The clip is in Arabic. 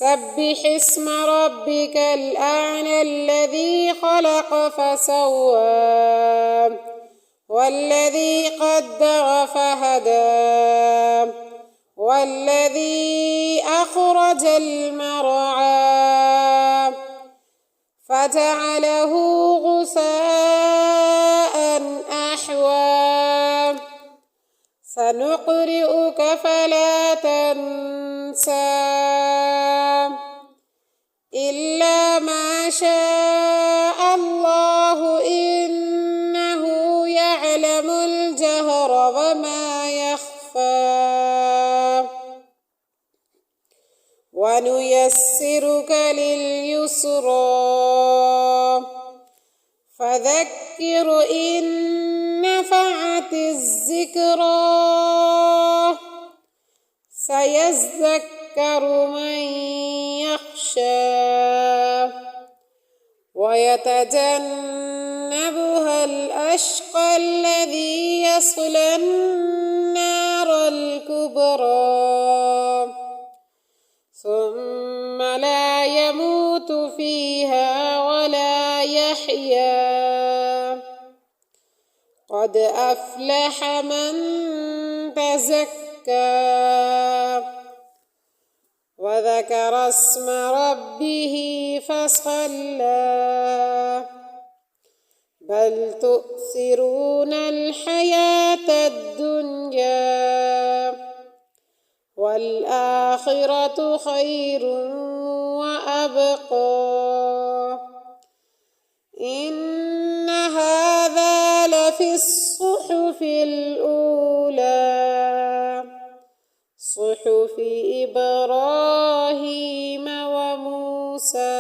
سبح اسم ربك الأعلى الذي خلق فسوى والذي قدر فهدى والذي أخرج المرعى فجعله غثاء أحوى سنقرئك فلا تنسى إلا ما شاء الله إنه يعلم الجهر وما يخفى ونيسرك لليسرى فذكر إن نفعت الذكرى سيذكر من يخشى ويتجنبها الأشقى الذي يصلى النار الكبرى ثم لا يموت فيها ولا يحيا قد أفلح من تزكى وذكر اسم ربه فصلى بل تؤثرون الحياة الدنيا والآخرة خير وأبقى إن هذا لفي الصحف الأولى صحف إبراهيم وموسى